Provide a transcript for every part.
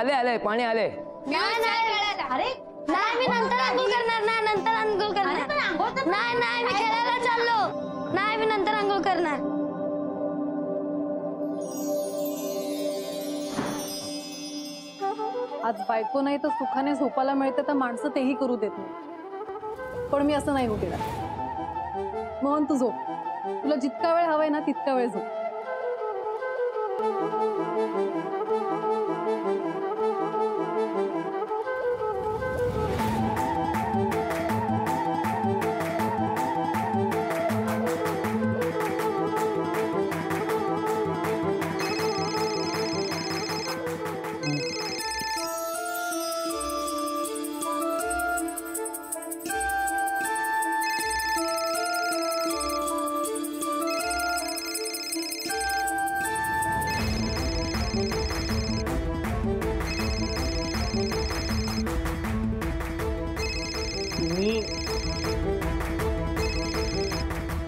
आले आले पाणी आले। अरे नाही मी नंतर अंघोळ करणार ना, नंतर अंघोळ करणार नाही, नाही मी खेळायला चाललो नाही, मी नंतर अंघोळ करणार। आज बायको नाही तर सुखाने झोपायला मिळते तर माणसं तेही करू देत नाही, पण मी असं नाही होऊ देणार। मोहन तू झोप, तुला जितका वेळ हवाय ना तितका वेळ झोप।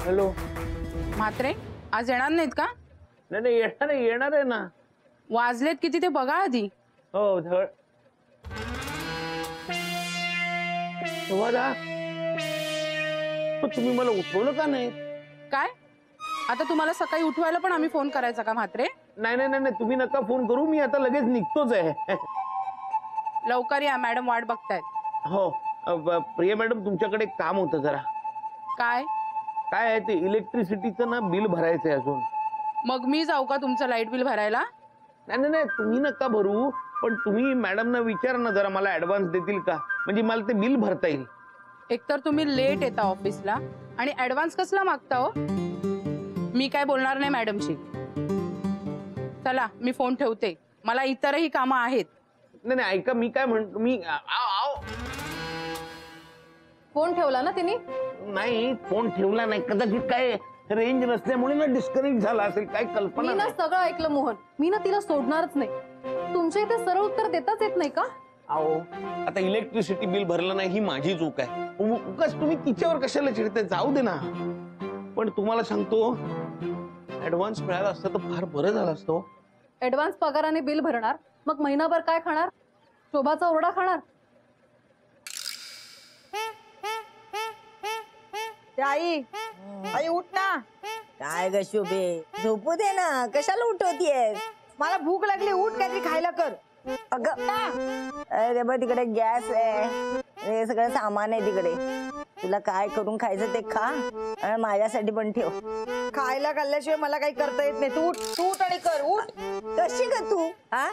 हॅलो म्हात्रे आज येणार नाहीत का? नाही येणार आहे ना। वाजलेत किती ते बघा आधी। हो धड तुम्ही मला उठवलं का नाही? काय आता तुम्हाला सकाळी उठवायला पण आम्ही फोन करायचा का म्हात्रे? नाही तुम्ही नका फोन करू, मी आता लगेच निघतोच आहे। लवकर या, मॅडम वाट बघतायत। हो प्रिया मॅडम तुमच्याकडे काम होतं जरा। काय काय आहे ते इलेक्ट्रिसिटीचं ना बिल भरायचंय अजून। मग मी जाऊ का तुमचं लाईट बिल भरायला? नाही तुम्ही नका भरू, पण तुम्ही मॅडमना विचारा ना जरा, मला ऍडव्हान्स देतील का, म्हणजे मला ते बिल भरता येईल। एकतर तुम्ही लेट येता ऑफिसला आणि ऍडव्हान्स कसला मागता हो? मी काय बोलणार नाही मॅडमशी। चला मी फोन ठेवते, मला इतरही कामं आहेत। नाही ऐका मी काय म्हणतो, मी फोन ठेवला ना तिने? नाही फोन ठेवला नाही, कदाचित काय रेंज नसल्यामुळे ना डिस्कनेक्ट झाला असेल, काय कल्पना मी ना नाही। सगळं ऐकलं मोहन, मी ना तिला सोडणारच नाही। तुमच्या इथे सरळ उत्तर देताच येत नाही का? अहो आता इलेक्ट्रिसिटी बिल भरलं नाही ही माझी चूक आहे, उगाच तुम्ही तिच्यावर कशाला चिडताय, जाऊ दे ना। पण तुम्हाला सांगतो ऍडव्हान्स मिळाला असतं तर फार बरं झालं असतं। ऍडव्हान्स पगाराने बिल भरणार, मग महिनाभर काय खाणार? शोभाचा ओरडा खाणार? आई उठ ना। काय ग शोभे, झोपू दे ना, कशाला उठवतीये? मला भूक लागली, उठ काहीतरी खायला कर। अगं अरे बघ तिकडे गॅस आहे, हे सगळं सामान आहे तिकडे, तुला काय करून खायचं ते खा आणि माझ्यासाठी पण ठेव। खायला खाल्ल्याशिवाय मला काही करता येत नाही, तू उठ आणि कर, उठ। कशी ग तू? हा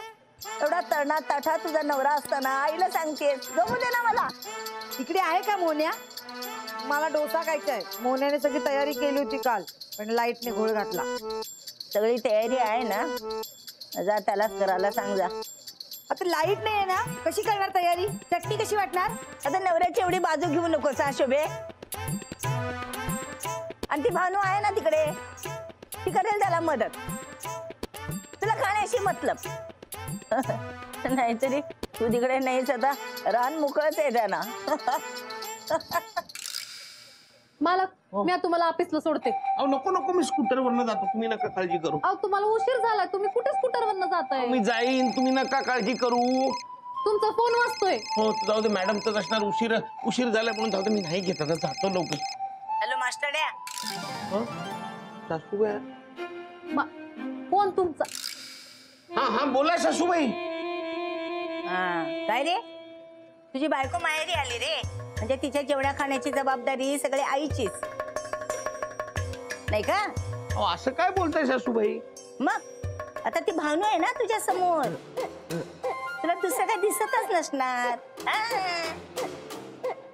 एवढा तरणा ताठा तुझा नवरा असताना आईला सांगतेस झोपू दे ना मला? इकडे आहे का मोन्या? मला डोसा खायचा आहे। मोन्याने सगळी तयारी केली होती काल, पण लाईटने घोळ घातला। सगळी तयारी आहे ना, जा त्यालाच करायला सांग जा। आता लाईट नाही आहे ना, कशी करणार तयारी? चटणी कशी वाटणार? आता नवऱ्याची एवढी बाजू घेऊ नकोस हा शोभे। आणि ती भानू आहे ना तिकडे, ती करेल त्याला मदत, तुला खाण्याशी मतलब। नाहीतरी तू तिकडे नाहीच, आता रान मोकळच आहे त्यांना। मालक मी आता तुम्हाला ऑफिसला सोडते। अहो नको मी स्कूटरवरनं जातो, तुम्ही नका काळजी करू। अहो तुम्हाला उशीर झाला, तुम्ही कुठे स्कूटरवरनं जाताय? मी जाईन, तुम्ही नका काळजी करू। तुमचा फोन वाजतोय। हो जाऊ दे, मॅडम तर असणार, उशीर झाला म्हणून जाऊ दे, मी नाही घेत आता, जातो लवकर। हॅलो मास्टरड्या, सासूबाई फोन तुमचा? हा बोला सासूबाई। काय रे, तुझी बायको माहेरी आली रे, म्हणजे तिच्या जेवढ्या खाण्याची जबाबदारी सगळी आईचीच नाही का? असं काय बोलताय सासूबाई? मग आता ती भानू आहे ना तुझ्या समोर, तुला दुसरं काय दिसतच नसणार।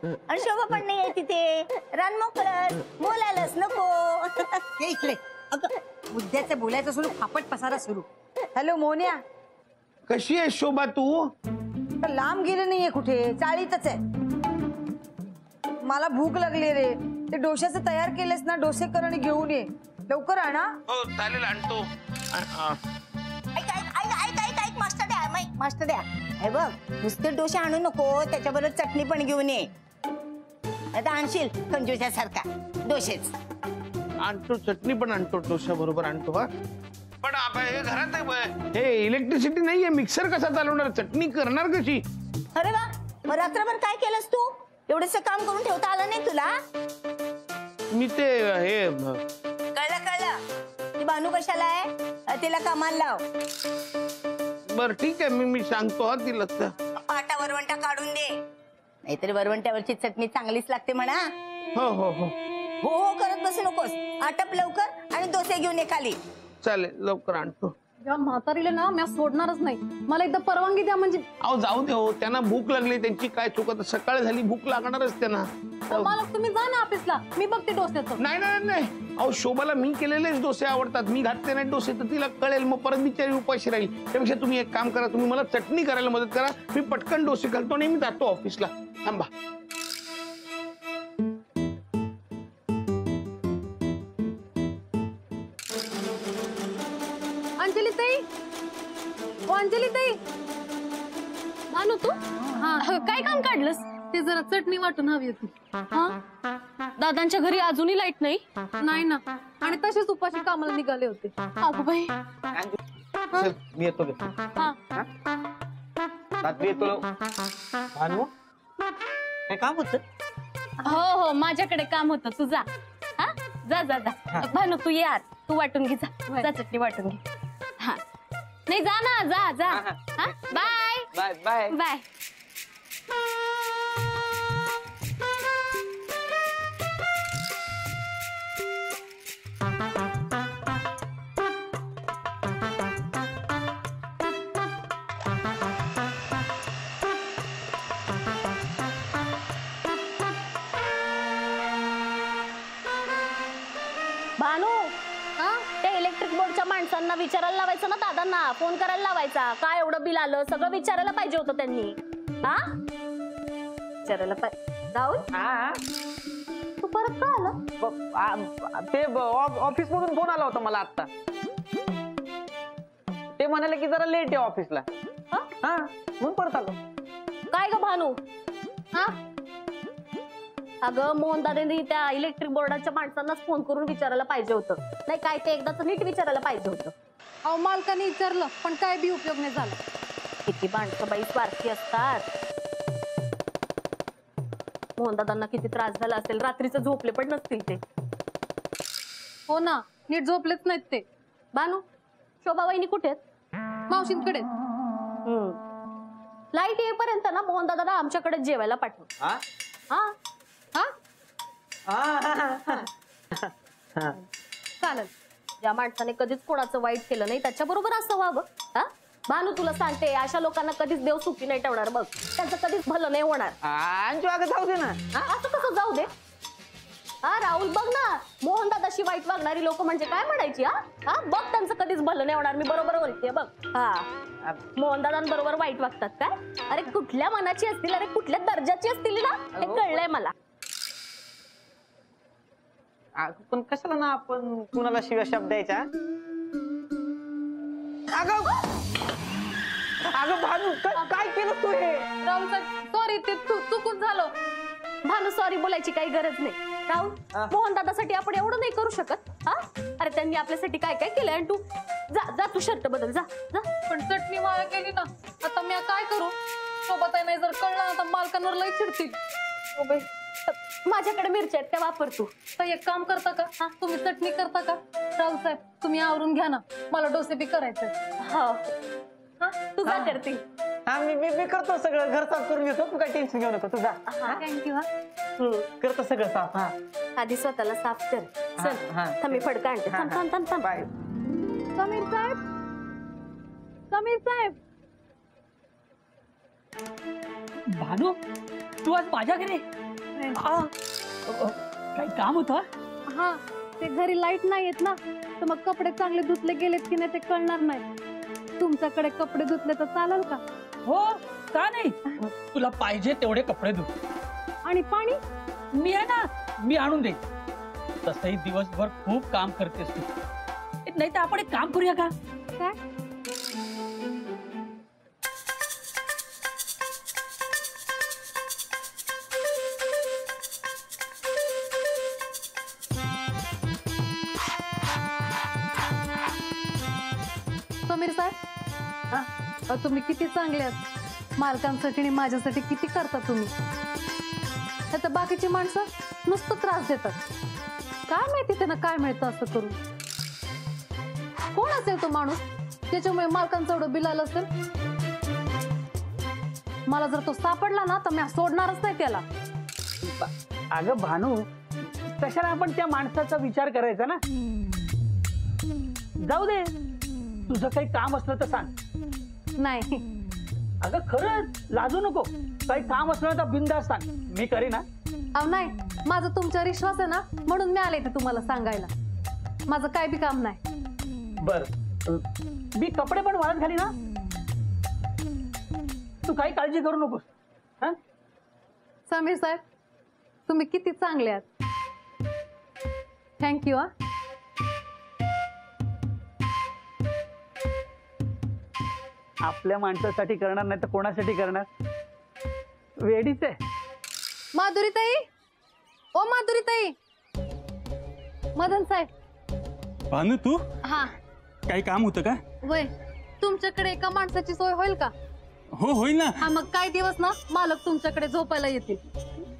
आणि शोभा पण नाही आहे तिथे, रान मोकळं, बोलायलाच नको। हे इकडे मुद्द्याचं बोलायचं सुरू, फापट पसारा सुरू। हॅलो मोन्या, कशी आहे शोभा तू? तर लांब गेले नाहीये कुठे, चाळीतच आहे। मला भूक लागली रे, ते डोश्याचं तयार केलेस ना, डोसे कर आणि घेऊन ये लवकर आणा। हो चालेल, आणतो। ऐक मास्टर द्या, हे बघ नुसते डोसे आणू नको, त्याच्याबरोबर चटणी पण घेऊन ये, आता आणशील कंजूसारखा डोसेच। आणतो, चटणी पण आणतो, डोसा बरोबर आणतो। हा पण हे घरात हे इलेक्ट्रिसिटी नाहीये, मिक्सर कसा चालवणार, चटणी करणार कशी? अरे वा, मग रात्रभर काय केलंस तू? एवढंसं काम करून ठेवता आलं नाही तुला? मी ते हे कळलं ती भानू कशाला आहे, तिला कामाला लाव. बर ठीक आहे, मी सांगतो तिला. पाटा वरवंटा काढून दे, नाहीतरी वरवंट्यावरची चटणी चांगलीच लागते म्हणा. हो हो हो हो हो करत बसू नकोस, आटप लवकर आणि डोसे घेऊन ये खाली. चालेल, लवकर आणतो. या म्हातारीला ना मी सोडणारच नाही, मला एकदा परवानगी द्या. म्हणजे अहो जाऊ दे हो, त्यांना भूक लागली, त्यांची काय चूक, आता सकाळ झाली, भूक लागणारच त्यांना. मालक तुम्ही जा ना ऑफिसला, मी बघते डोस्याचं. नाही नाही नाही, अहो शोभाला मी केलेलेच डोसे आवडतात, मी घातले नाही डोसे तर तिला कळेल, मग परत बिचारी उपाशी राहील. त्यापेक्षा तुम्ही एक काम करा, तुम्ही मला चटणी करायला मदत करा, मी पटकन डोसे घालतो आणि मी जातो ऑफिसला. थांबा. अंजली ताई, ओ अंजली ताई. भानू तू काय काम काढलंस? ते जरा चटणी वाटून हवी होती. दादांच्या घरी अजूनही लाईट नाही? नाही ना, आणि तसेच उपाशी कामाला निघाले होते. अगो बाई. चल, मी येतो गे. रात्री येतो. भानू काय काम होत? हो हो, माझ्याकडे काम होतं, तू जा. हा जा जा जा. भानू तू ये आत, तू वाटून घे, जा जा चटणी वाटून घे. हा नाही, जा ना, जा जा. हा bye bye bye. Bye. Bhanu, त्या इलेक्ट्रिक बोर्डच्या माणसांना विचारायला लावायचं ना, दादांना फोन करायला लावायचा, काय एवढं बिल आलं, सगळं विचारायला पाहिजे होतं त्यांनी. हा विचारायला पाहिजे. राहुल तू परत का आला? ते ऑफिस मधून फोन आला होता मला आता. ते म्हणाले की जरा लेट आहे ऑफिसला. हा म्हणून परत आलो. काय ग भानू? हा अगं मोहन दादांनी त्या इलेक्ट्रिक बोर्डाच्या माणसांनाच फोन करून विचारायला पाहिजे होतं. नाही काय ते एकदाच नीट विचारायला पाहिजे होतं. अहो मालकाने विचारलं पण काय बी उपयोग नाही झाला. किती माणसं बाई स्वार्थी असतात. मोहन दादांना किती त्रास झाला असेल, रात्रीचं झोपले पण नसतील ते. हो ना, नीट झोपलेच नाहीत ते. भानू, शोभा वहिनी कुठे आहेत? मावशींकडे. लाईट येईपर्यंत ना मोहन दादाला आमच्याकडे जेवायला पाठव. हा हा चालेल. ज्या माणसाने कधीच कोणाचं वाईट केलं नाही त्याच्या बरोबर असं व्हावं. हा भानू, तुला सांगते, अशा लोकांना कधीच देव सुखी नाही ठेवणार बघ. त्यांचं कधीच भलं नाही होणार. अंजू अगं जाऊ दे ना. असं कसं जाऊ दे? हा राहुल बघ ना, मोहन दादाशी वाईट वागणारी लोक म्हणजे काय म्हणायची? हा बघ, त्यांचं कधीच भलं नाही होणार. मी बरोबर बोलते बघ. हा मोहन दादांबरोबर वाईट वागतात काय? अरे कुठल्या मनाची असतील, अरे कुठल्या दर्जाची असतील ना, हे कळलंय मला. पण कशाला ना आपण कुणाला शिव्या शब्द द्यायचा? अगं अगं भानू, काय केलं तू हे? राहुल सॉरी, ते चुकून झालं. भानू सॉरी बोलायची काही गरज नाही. राहुल, मोहन दादासाठी आपण एवढं नाही करू शकत. हा अरे त्यांनी आपल्यासाठी काय काय केलंय, आणि तू जा जा, तू शर्ट बदल, जा जा. पण चटणी वाया गेली ना, आता मी काय करू? सोबत आहे, नाही जर कळलं तर मालकांवर लई चिडतील. माझ्याकडे मिरच्या आहेत, त्या वापर तू. तर एक काम करता का? हा तुम्ही चटणी करता का? राहुल साहेब तुम्ही आवरून घ्या ना, मला डोसे बी करायचे. हो तू जा करते. हा मी करतो सगळं, घर साफ करून घेतो. तू काय टेन्शन घेऊ नको, तुझा थँक्यू. करतो सगळं साफ. हा आधी स्वतःला साफ कर. चल थांब, मी फडका आणते. थांब थांब थांब थांब. बाय. समीर साहेब, समीर साहेब. भानू, तू आज माझ्या घरी? काही काम होतं? हा ते घरी लाईट नाही येत ना, तर मग कपडे चांगले धुतले गेलेत की नाही ते कळणार नाही. तुमच्याकडे कपडे धुतले तर चालेल का? हो, का नाही? तुला पाहिजे तेवढे कपडे धु. आणि पाणी? मी आहे ना, मी आणून देईन. तसंही दिवसभर खूप काम करतेस तू. नाही तर आपण एक काम करूया का? काय? समीर साहेब तुम्ही किती चांगले आहात. मालकांसाठी आणि माझ्यासाठी किती करता तुम्ही. आता बाकीची माणसं नुसतं त्रास देतात. काय माहिती त्यांना काय मिळतं असं करून. कोण असेल तो माणूस त्याच्यामुळे मालकांचं एवढं बिल आलं असेल. मला जर तो सापडला ना तर मी सोडणारच नाही त्याला. अगं भानू, कशाला आपण त्या माणसाचा विचार करायचा ना. जाऊ दे, तुझं काही काम असलं तर सांग. नाही अगं खरंच लाजू नको. काही काम असलं तर बिनधास्त सांग, मी करीन ना. अहो नाही, माझा तुमच्यावर विश्वास आहे ना म्हणून मी आले ते तुम्हाला सांगायला. माझं काय बी काम नाही. बर, मी कपडे पण वाळत घाली ना. तू काही काळजी करू नकोस. हा, समीर साहेब तुम्ही किती चांगले आहात. थँक्यू. हा आपल्या माणसासाठी करणार नाही तर कोणासाठी करणार. वेडीच आहे. माधुरीताई, ओ माधुरीताई. मदन साहेब. भानू तू हा काही काम होतं का? वय तुमच्याकडे एका माणसाची सोय होईल का? हो होईल ना. हा मग काही दिवस ना मालक तुमच्याकडे झोपायला येतील.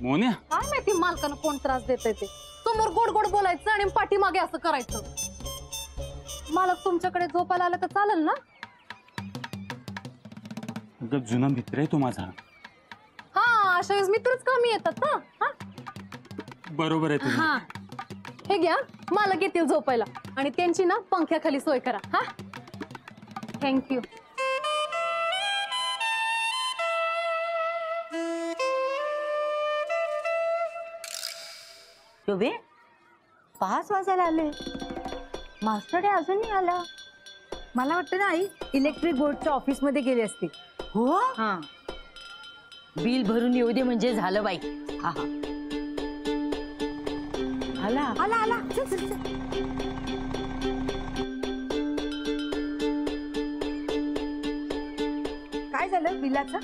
मोन्या, काय माहिती मालकानं कोण त्रास देत ते. समोर गोड गोड बोलायचं आणि पाठीमागे असं करायचं. मालक तुमच्याकडे झोपायला आलं तर चालेल ना? अगं जुना मित्र आहे तो माझा. हा अशा वेळेस मित्रच कामी येतात ना. हा बरोबर आहे तुझं. हा हे घ्या, मालक येतील झोपायला आणि त्यांची ना पंख्याखाली सोय करा. हा थँक्यू. शोभे 5 वाजायला आले. मास्टर डे अजून नाही आला. मला वाटतं ना आई इलेक्ट्रिक बोर्डच्या ऑफिस मध्ये गेले असते. हो, हा बिल भरून येऊ दे म्हणजे झालं बाई. हा हा, आला आला आला. चल चल चल. काय झालं बिलाचं?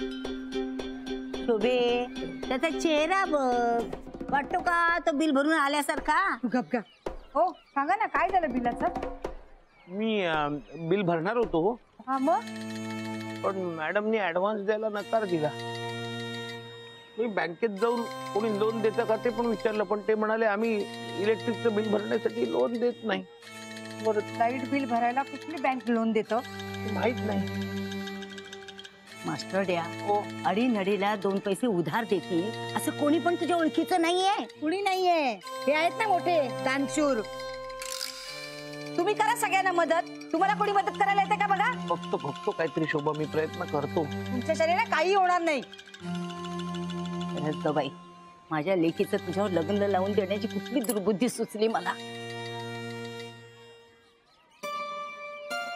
शोभे त्याचा चेहरा बघ. वाटतो का तो बिल भरून आल्यासारखा? गप गप. हो सांगा ना काय झालं बिलाचं? मी बिल भरणार होतो, हा मग पण मॅडमनी ऍडव्हान्स द्यायला नकार दिला. मी बँकेत जाऊन कोणी लोन देतं का ते पण विचारलं, पण ते म्हणाले आम्ही इलेक्ट्रिकचं बिल भरण्यासाठी लोन देत नाही. बरं, लाईट बिल भरायला कुठली बँक लोन देतो? माहित नाही. मास्टर द्या अडी नडीला 2 पैसे उधार देतील असं कोणी पण तुझ्या ओळखीचं नाहीये? कुणी नाहीये. हे आहेत ना मोठे दानशूर. तुम्ही करा सगळ्यांना मदत. तुम्हाला कोणी मदत करायला येते का बघा. फक्त काहीतरी शोभा, मी प्रयत्न करतो. तुमच्या शरीराला काही होणार नाही. बाई, माझ्या लेकीचं तुझ्यावर लग्न लावून देण्याची कुठली दुर्बुद्धी सुचली मला.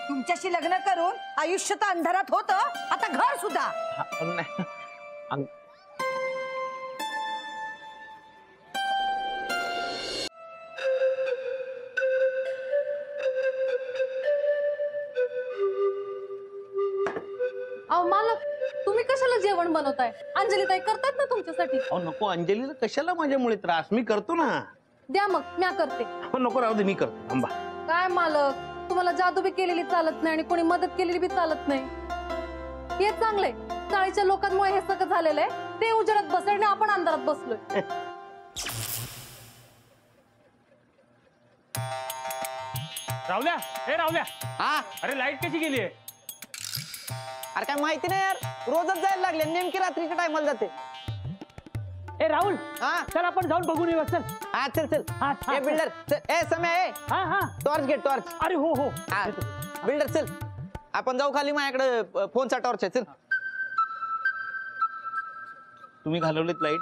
तुमच्याशी लग्न करून आयुष्य तर अंधारात होतं, आता घर सुद्धा. नाही. अहो मालक तुम्ही कशाला जेवण बनवताय? अंजलीताई करतात ना तुमच्यासाठी. अहो नको, अंजलीला कशाला माझ्यामुळे त्रास. मी करतो ना. द्या मग, म्या करते. हो नको, राहू दे, मी करतो. थांबा. काय मालक, तुम्हाला जादू बी केलेली चालत नाही आणि कोणी मदत केलेली बी चालत नाही. हे चांगलंय. चाळीच्या लोकांमुळे हे सगळं झालेलं आहे. ते उजेडात बसले आणि आपण अंधारात बसलोय. रावल्या, हे रावल्या, हा, अरे लाईट कशी गेली आहे? अरे काय माहिती नाही यार, रोजच जायला लागले. नेमकी रात्रीच्या टायमाला जाते. ए राहुल, हा चल आपण जाऊन बघून येऊ. चल. हा चल चल. हा, ए बिल्डर, ए समय, ए हा हा, टॉर्च घे, टॉर्च. अरे हो हो. हा बिल्डर चल, आपण जाऊ खाली. माझ्याकडे फोनचा टॉर्च आहे. चल. तुम्ही घालवलेत लाईट?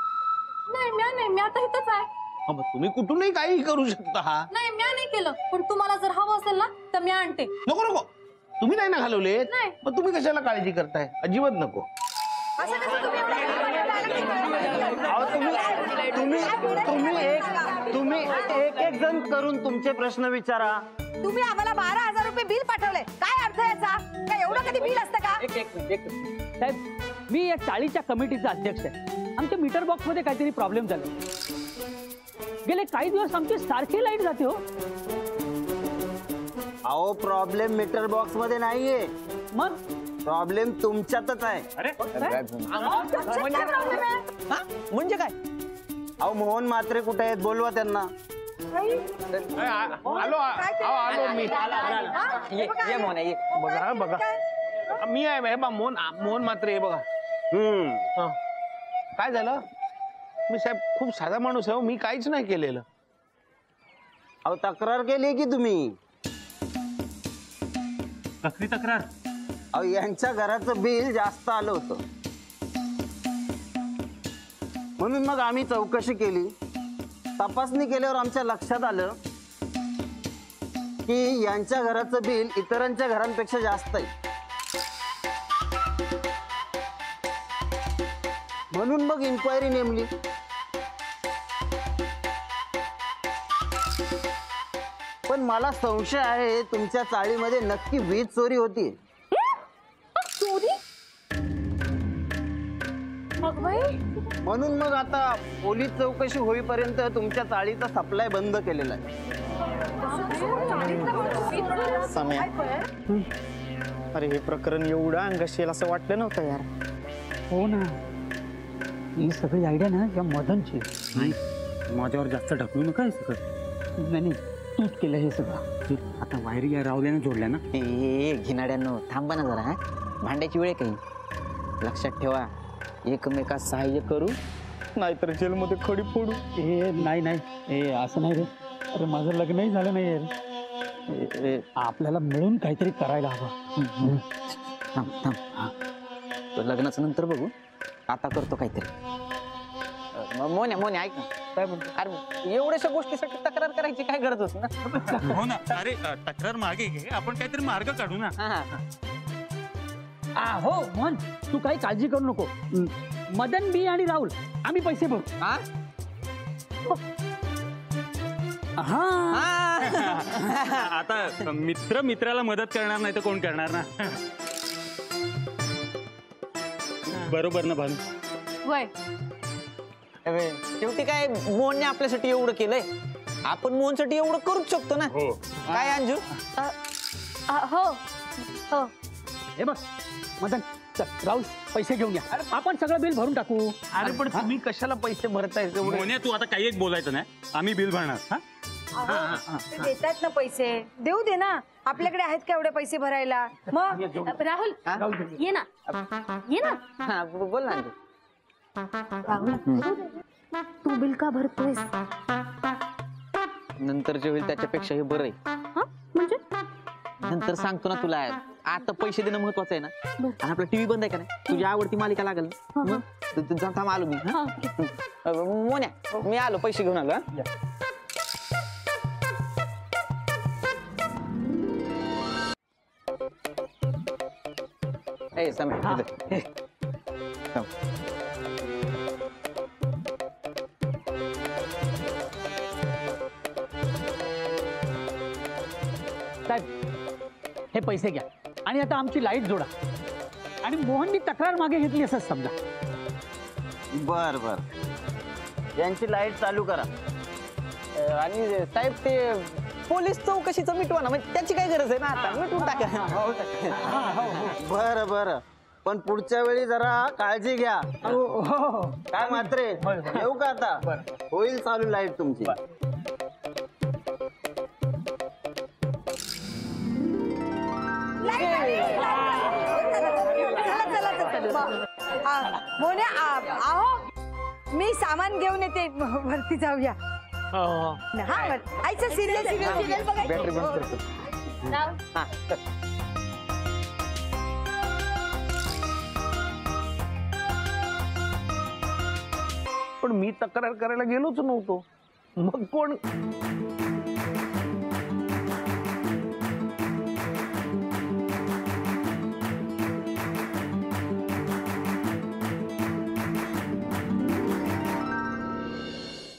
नाही म्या नाही, म्या तर इथंच आहे. मग तुम्ही कुठूनही काही करू शकता. नाही म्या नाही केलं, पण तुम्हाला जर हवं असेल ना तर मी आणते. नको नको, तुम्ही नाही ना घालवलेत. नाही. मग तुम्ही कशाला काळजी करताय? अजिबात नको. असं कसं तुम्ही एवढं अहो, तुम्ही एक जण करून तुमचे प्रश्न विचारा. तुम्ही आम्हाला 12,000 रुपये बिल पाठवले. काय अर्थ याचा? काय एवढं कधी बिल असतं का? एक मिनिट. साहेब, मी या चाळीच्या कमिटीचा अध्यक्ष आहे. आमच्या मीटर बॉक्स मध्ये काहीतरी प्रॉब्लेम झाले. गेले काही दिवस आमची सारखी लाईट जाते हो. अहो प्रॉब्लेम मीटर बॉक्स मध्ये नाहीये, मग प्रॉब्लेम तुमच्यातच आहे. अरे म्हणजे काय? अहो मोहन म्हात्रे कुठे आहेत, बोलवा त्यांना. आलो मी. ये मोहन ये. बघा बघा, मी आहे हे बा, मोहन मात्र हे बघा. हा. काय झालं? मी साहेब खूप साधा माणूस आहे, मी काहीच नाही केलेलं. अहो तक्रार केली की तुम्ही? कसली तक्रार? अहो यांच्या घराचं बिल जास्त आलं होतं, म्हणून मग आम्ही चौकशी केली. तपासणी केल्यावर आमच्या लक्षात आलं की यांच्या घराचं बिल इतरांच्या घरांपेक्षा जास्त आहे. म्हणून मग इन्क्वायरी नेमली. पण मला संशय आहे तुमच्या चाळीमध्ये नक्की वीज चोरी होती. चोरी? मग बाई, म्हणून मग आता पोलीस चौकशी होईपर्यंत तुमच्या चाळीचा सप्लाय बंद केलेला आहे. अरे हे प्रकरण एवढं अंगाशी येईल असं वाटलं नव्हतं यार. हो ना, ही सगळी आयडिया ना या मदनची. नाही, माझ्यावर जास्त ढकलू नका हे सगळं. नाही तूच केलं हे सगळं. आता वायर या रावल्यानं जोडल्या ना. घिनाड्यांनो थांबा ना जरा. हा भांड्याची वेळ आहे काही. लक्षात ठेवा, एकमेकास सहाय्य करू नाहीतर जेलमध्ये खडी फोडू. ए नाही ए असं नाही रे. अरे माझं लग्नही झालं नाही रे. आपल्याला मिळून काहीतरी करायला हवं. थांब थांब. तो लग्नाचं नंतर बघू, आता करतो काहीतरी. मोन्या ऐक ना, काय म्हणतो? अरे एवढ्याशा गोष्टीसाठी तक्रार करायची काय गरज होती ना? हो ना. अरे तक्रार मागे घे, आपण काहीतरी मार्ग काढू ना. हो मोहन, तू काही काळजी करू नको. मदन, मी आणि राहुल आम्ही पैसे भरू. आता मित्र मित्राला मदत करणार नाही तर कोण करणार ना. बरोबर ना भानू? वय शेवटी काय मोहनने आपल्यासाठी एवढं केलंय, आपण मोहनसाठी एवढं करूच शकतो ना. हो. काय अंजू? हो हो. हे बघ मदन, चल राहुल पैसे घेऊन या, आपण सगळं बिल भरून टाकू. अरे पण तुम्ही कशाला पैसे भरताय तेवढे? मोन्या, तू आता काही एक बोलायचं नाही, आम्ही बिल भरणार. देतात ना पैसे, देऊ दे ना. आपल्याकडे आहेत का एवढे पैसे भरायला? मग राहुल ये ना, ये ना. हा बोल ना अंजू. राहुल, तू बिल का भरतोयस? नंतरचे होईल त्याच्यापेक्षा हे बरं आहे. म्हणजे नंतर सांगतो ना तुला. आता पैसे देणं महत्वाचं आहे ना. आणि आपला टीव्ही बंद आहे का नाही, तुझी आवडती मालिका लागल ना. थांब आलो मी. मोन्या, मी आलो, पैसे घेऊन आलो. समय हे पैसे घ्या आणि आता आमची लाईट जोडा. आणि मोहननी तक्रार मागे घेतली असं समजा. बर बर, यांची लाईट चालू करा. आणि साहेब ते पोलीस चौकशीचं मिटवा ना, म्हणजे त्याची काय गरज आहे ना, आता मिटवून टाका. बर बर, पण पुढच्या वेळी जरा काळजी घ्या. काय मात्रे, येऊ का आता? होईल चालू लाईट तुमची. मोन्या, आहो मी सामान घेऊन येते, वरती जाऊया. हा आईचं सिरियल बॅटरी बंद करतो. पण मी तक्रार करायला गेलोच नव्हतो, मग कोण?